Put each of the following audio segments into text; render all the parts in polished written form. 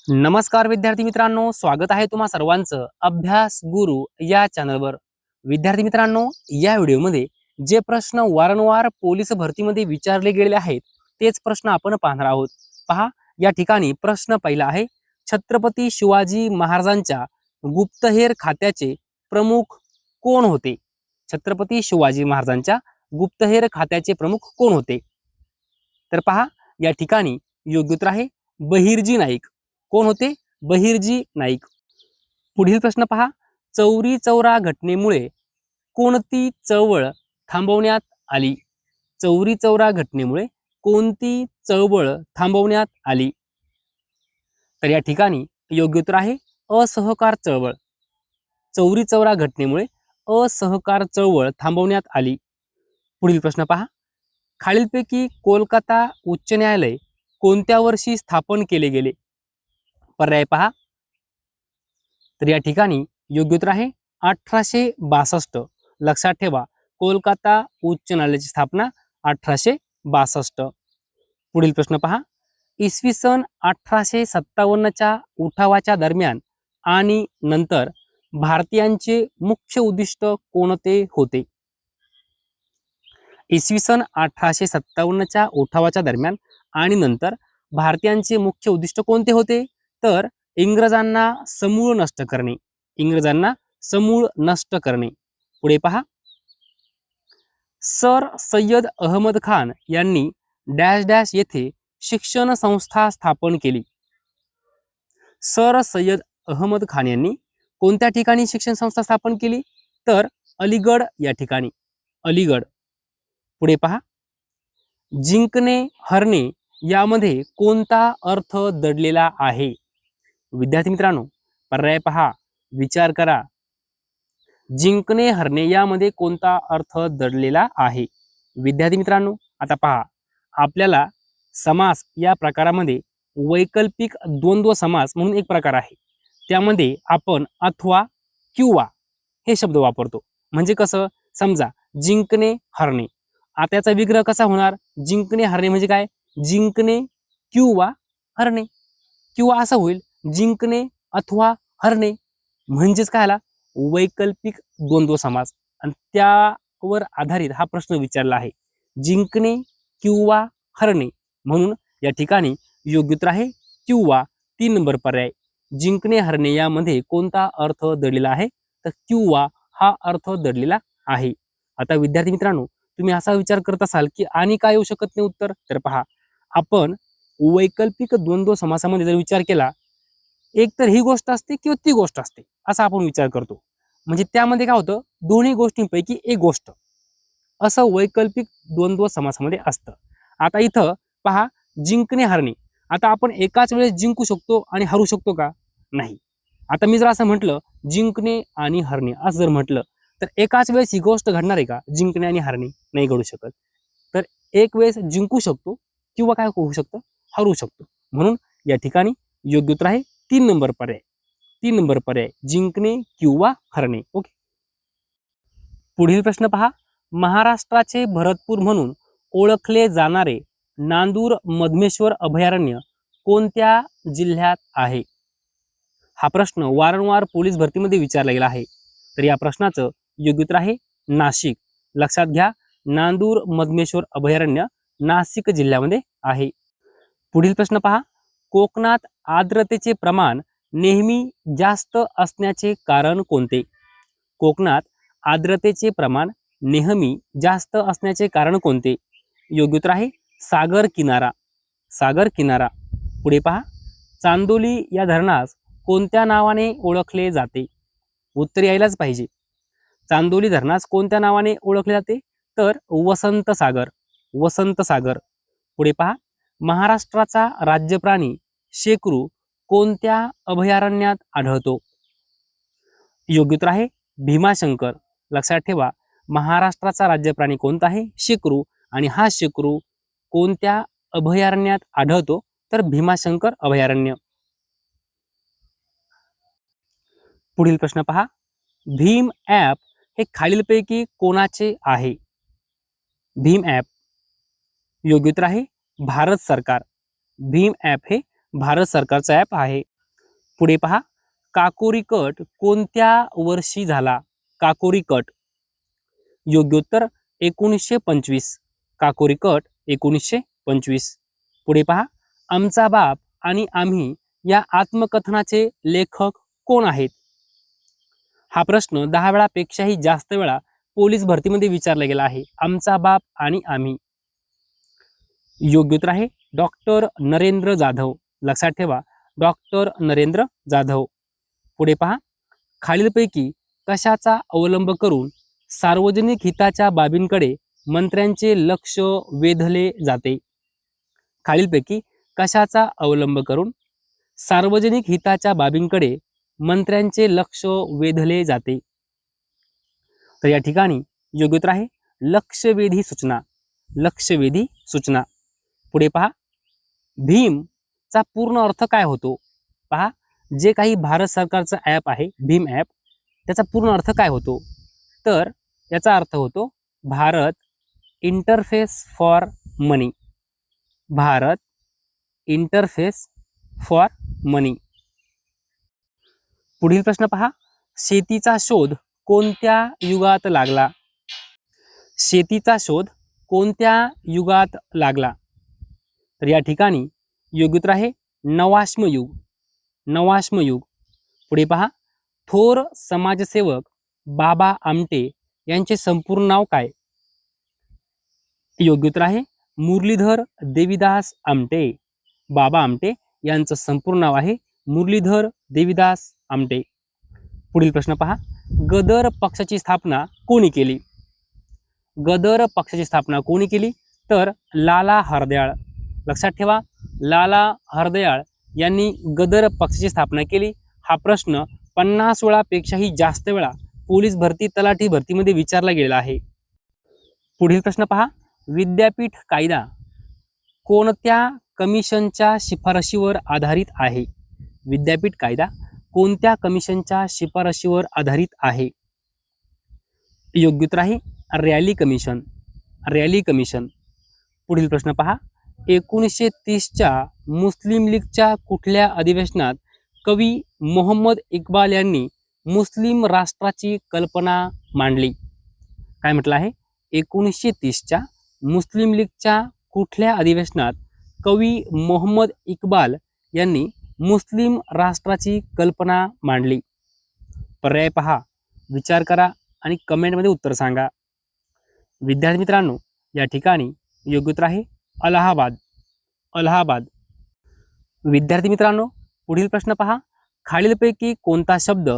नमस्कार विद्यार्थी मित्रांनो, स्वागत आहे तुम्हा सर्वांचं अभ्यास गुरु या चॅनलवर। विद्यार्थी मित्रांनो, या व्हिडिओमध्ये जे प्रश्न वारंवार पोलीस भरतीमध्ये विचारले गेलेले आहेत तेच प्रश्न आपण पाहणार आहोत। पहा, या ठिकाणी प्रश्न पहिला आहे, छत्रपती शिवाजी महाराजांच्या गुप्तहेर खात्याचे प्रमुख कोण होते? छत्रपती शिवाजी महाराजांच्या गुप्तहेर खात्याचे प्रमुख कोण होते? तर पहा, या ठिकाणी योग्य उत्तर आहे बहिर्जी नाईक। कोण होते? बहिर्जी नाईक। पुढील प्रश्न पहा, चौरी चौरा घटनेमुळे कोणती चळवळ थांबवण्यात आली? चौरी चौरा घटनेमुळे कोणती चळवळ थांबवण्यात आली? तर या ठिकाणी योग्य उत्तर आहे असहकार चळवळ। चौरी चौरा घटनेमुळे असहकार चळवळ थांबवण्यात आली। पुढील प्रश्न पहा, खालीलपैकी कोलकाता उच्च न्यायालय कोणत्या वर्षी स्थापन केले गेले? पर्याय पहा। तर या ठिकाणी योग्य उत्तर आहे 1862। लक्षात ठेवा, कोलकाता उच्च न्यायालयाची स्थापना 1862। पुढील प्रश्न पहा, इसवी सन 1857च्या उठावाच्या दरम्यान आणि नंतर भारतीयांचे मुख्य उद्दिष्ट कोणते होते? इसवी सन 1857च्या उठावाच्या दरम्यान आणि नंतर भारतीयांचे मुख्य उद्दिष्ट कोणते होते? तर इंग्रजांना समूळ नष्ट करणे। इंग्रजांना समूळ नष्ट करणे। पुढे पहा, सर सय्यद अहमद खान यांनी डॅश डॅश येथे शिक्षण संस्था स्थापन केली। सर सय्यद अहमद खान यांनी कोणत्या ठिकाणी शिक्षण संस्था स्थापन केली? तर अलीगड या ठिकाणी, अलीगड। पुढे पहा, जिंकणे हरणे यामध्ये कोणता अर्थ दडलेला आहे? विद्यार्थी मित्रांनो, पर्याय पहा, विचार करा। जिंकणे हरणे यामध्ये कोणता अर्थ दडलेला आहे? विद्यार्थी मित्रांनो, आता पहा, आपल्याला समास या प्रकारामध्ये वैकल्पिक द्वंद्व समास म्हणून एक प्रकार आहे, त्यामध्ये आपण अथवा किंवा हे शब्द वापरतो। म्हणजे कसं, समजा जिंकणे हरणे, आता याचा विग्रह कसा होणार? जिंकणे हरणे म्हणजे काय? जिंकणे किंवा हरणे, किंवा असं होईल जिंकणे अथवा हरणे, म्हणजेच काय आला? वैकल्पिक द्वंद्व समास। आणि त्यावर आधारित हा प्रश्न विचारला आहे, जिंकणे किंवा हरणे। म्हणून या ठिकाणी योग्य उत्तर आहे किंवा, 3 नंबर पर्याय। जिंकणे हरणे यामध्ये कोणता अर्थ दडलेला आहे? तर किंवा हा अर्थ दडलेला आहे। आता विद्यार्थी मित्रांनो, तुम्ही असा विचार करत असाल की आणि काय येऊ शकत नाही उत्तर? तर पहा, आपण वैकल्पिक द्वंद्व समासामध्ये जर विचार केला, एक तर ही गोष्ट असते किंवा ती गोष्ट असते असा आपण विचार करतो। म्हणजे त्यामध्ये काय होतं, दोन्ही गोष्टींपैकी एक गोष्ट असं वैकल्पिक द्वंद्व समासामध्ये असतं। आता इथं पहा, जिंकणे हरणे, आता आपण एकाच वेळेस जिंकू शकतो आणि हरू शकतो का? नाही। आता मी जर असं म्हटलं जिंकणे आणि हरणे असं जर म्हटलं, तर एकाच वेळेस ही गोष्ट घडणार आहे का? जिंकणे आणि हरणे नाही घडू शकत। तर एक वेळेस जिंकू शकतो किंवा काय होऊ शकतं, हरू शकतो। म्हणून या ठिकाणी योग्य उत्तर आहे 3 नंबर पर्याय। 3 नंबर पर्याय, जिंकणे किंवा हरणे। ओके। पुढील प्रश्न पहा, महाराष्ट्राचे भरतपूर म्हणून ओळखले जाणारे नांदूर मधमेश्वर अभयारण्य कोणत्या जिल्ह्यात आहे? हा प्रश्न वारंवार पोलीस भरतीमध्ये विचारला गेला आहे। तर या प्रश्नाचं योग्य उत्तर आहे नाशिक। लक्षात घ्या, नांदूर मधमेश्वर अभयारण्य नाशिक जिल्ह्यामध्ये आहे। पुढील प्रश्न पहा, कोकणात आर्द्रतेचे प्रमाण नेहमी जास्त असण्याचे कारण कोणते? कोकणात आर्द्रतेचे प्रमाण नेहमी जास्त असण्याचे कारण कोणते? योग्य उत्तर आहे सागर किनारा। सागर किनारा। पुढे पहा, चांदोली या धरणास कोणत्या नावाने ओळखले जाते? उत्तर यायलाच पाहिजे। चांदोली धरणास कोणत्या नावाने ओळखले जाते? तर वसंत सागर। वसंत सागर। पुढे पहा, महाराष्ट्राचा राज्य प्राणी शेकरू कोणत्या अभयारण्यात आढळतो? योग्य उत्तर आहे भीमाशंकर। लक्षात ठेवा, महाराष्ट्राचा राज्य प्राणी कोणता आहे? शेकरू। आणि हा शेकरू कोणत्या अभयारण्यात आढळतो? तर भीमाशंकर अभयारण्य। पुढील प्रश्न पहा, भीम ॲप हे खालीलपैकी कोणाचे आहे? भीम ॲप, योग्य उत्तर आहे भारत सरकार। भीम ॲप हे भारत सरकारचा ॲप आहे। पुढे पहा, काकोरी कट कोणत्या वर्षी झाला? काकोरी कट. योग्य उत्तर 1925. काकोरी कट 1925. पुढे पहा, आमचा बाप आणि आम्ही या आत्मकथनाचे लेखक कोण आहेत? हा प्रश्न 10 वेळापेक्षाही जास्त वेळा पोलीस भरतीमध्ये विचारला गेला आहे. आमचा बाप आणि आम्ही. योग्य उत्तर आहे डॉक्टर नरेंद्र जाधव. लक्षात ठेवा, डॉक्टर नरेंद्र जाधव. पुढे पहा, खालीलपैकी कशाचा अवलंब करून सार्वजनिक हिताच्या बाबींकडे मंत्र्यांचे लक्ष वेधले जाते? खालीलपैकी कशाचा अवलंब करून सार्वजनिक हिताच्या बाबींकडे मंत्र्यांचे लक्ष वेधले जाते? तर या ठिकाणी योग्य उत्तर आहे लक्षवेधी सूचना. लक्षवेधी सूचना. पुढे पहा, भीम चा पूर्ण अर्थ काय होतो? पहा, जे काही भारत सरकारचं ॲप आहे भीम ॲप, त्याचा पूर्ण अर्थ काय होतो? तर याचा अर्थ होतो Bharat interface for money. Bharat interface for money. पुढील प्रश्न पहा, शेतीचा शोध कोणत्या युगात लागला? शेतीचा शोध कोणत्या युगात लागला? तर या ठिकाणी योग्य उत्तर आहे नवाश्मयुग. नवाश्मयुग. पुढे पहा, थोर समाजसेवक बाबा आमटे यांचे संपूर्ण नाव काय? योग्य उत्तर आहे मुरलीधर देवीदास आमटे. बाबा आमटे यांचं संपूर्ण नाव आहे मुरलीधर देवीदास आमटे. पुढील प्रश्न पहा, गदर पक्षाची स्थापना कोणी केली? गदर पक्षाची स्थापना कोणी केली? तर लाला हरदयाळ. लक्षात ठेवा, लाला हरदयाळ यांनी गदर पक्षाची स्थापना केली. हा प्रश्न 50 वेळापेक्षाही जास्त वेळा पोलीस भरती, तलाठी भरतीमध्ये विचारला गेलेला आहे. पुढील प्रश्न पहा, विद्यापीठ कायदा कोणत्या कमिशनच्या शिफारशीवर आधारित आहे? विद्यापीठ कायदा कोणत्या कमिशनच्या शिफारशीवर आधारित आहे? योग्य उत्तर आहे रॅली कमिशन. Rally commission. पुढील प्रश्न पहा, 1930च्या मुस्लिम लीगच्या कुठल्या अधिवेशनात कवी मोहम्मद इक्बाल यांनी मुस्लिम राष्ट्राची कल्पना मांडली? काय म्हटलं आहे? 1930च्या मुस्लिम लीगच्या कुठल्या अधिवेशनात कवी मोहम्मद इक्बाल यांनी मुस्लिम राष्ट्राची कल्पना मांडली? पर्याय पहा, विचार करा आणि कमेंटमध्ये उत्तर सांगा. विद्यार्थी मित्रांनो, या ठिकाणी योग्य उत्तर आहे अलाहाबाद. अलाहाबाद. विद्यार्थी मित्रांनो, पुढील प्रश्न पहा, खालीलपैकी कोणता शब्द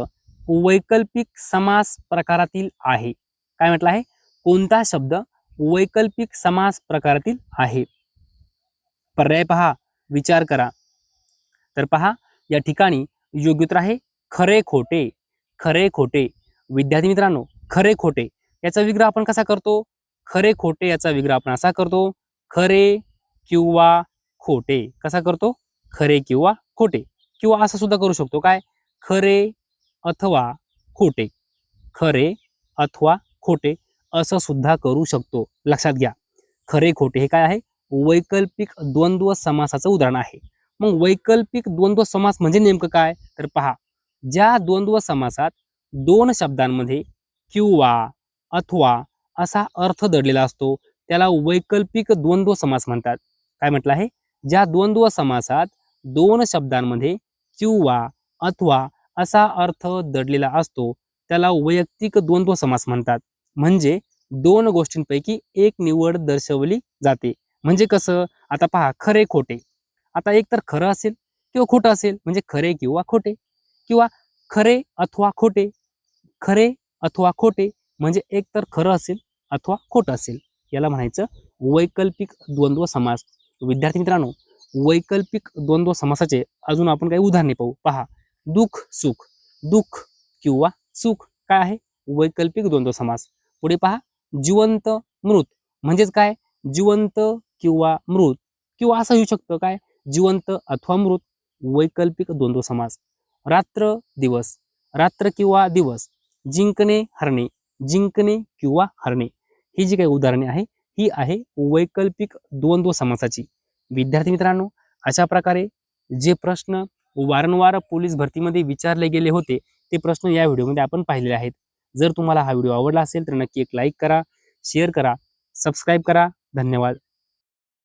वैकल्पिक समास प्रकारातील आहे? काय म्हटलं आहे? कोणता शब्द वैकल्पिक समास प्रकारातील आहे? पर्याय पहा, विचार करा. तर पहा, या ठिकाणी योग्य उत्तर आहे खरे खोटे. खरे खोटे. विद्यार्थी मित्रांनो, खरे खोटे याचा विग्रह आपण कसा करतो? खरे खोटे याचा विग्रह आपण असा करतो, खरे किंवा खोटे. कसा करतो? खरे किंवा खोटे. किंवा असं सुद्धा करू शकतो, काय? खरे अथवा खोटे. खरे अथवा खोटे असं सुद्धा करू शकतो. लक्षात घ्या, खरे खोटे हे काय आहे? वैकल्पिक द्वंद्व समासाचं उदाहरण आहे. मग वैकल्पिक द्वंद्व समास म्हणजे नेमकं काय? तर पहा, ज्या द्वंद्व समासात दोन शब्दांमध्ये किंवा अथवा असा अर्थ दडलेला असतो त्याला वैकल्पिक द्वंद्व समास म्हणतात. काय म्हटलं आहे? ज्या द्वंद्व समासात दोन शब्दांमध्ये किंवा अथवा असा अर्थ दडलेला असतो त्याला वैयक्तिक द्वंद्व समास म्हणतात. म्हणजे दोन गोष्टींपैकी एक निवड दर्शवली जाते. म्हणजे कसं? आता पहा, खरे खोटे. आता एक तर खरं असेल किंवा खोटं असेल, म्हणजे खरे किंवा खोटे, किंवा खरे अथवा खोटे. खरे अथवा खोटे म्हणजे एक तर खरं असेल अथवा खोटं असेल, याला म्हणायचं वैकल्पिक द्वंद्व समास. विद्यार्थी मित्रांनो, वैकल्पिक द्वंद्व समासाचे अजून आपण काही उदाहरणे पाहू. पहा, दुःख सुख. दुःख किंवा सुख काय आहे? वैकल्पिक द्वंद्व समास. पुढे पहा, जिवंत मृत म्हणजेच काय? जिवंत किंवा मृत, किंवा असं होऊ शकतं काय? जिवंत अथवा मृत. वैकल्पिक द्वंद्व समास. रात्र दिवस. रात्र किंवा दिवस. जिंकणे हरणे. जिंकणे किंवा हरणे. ही जी काही उदाहरणे आहे ही आहे वैकल्पिक द्वंद्व समासाची. विद्यार्थी मित्रांनो, अशा प्रकारे जे प्रश्न वारंवार पोलीस भरतीमध्ये विचारले गेले होते ते प्रश्न या व्हिडिओमध्ये आपण पाहिलेले आहेत. जर तुम्हाला हा व्हिडिओ आवडला असेल तर नक्की एक लाईक करा, शेअर करा, सबस्क्राईब करा. धन्यवाद.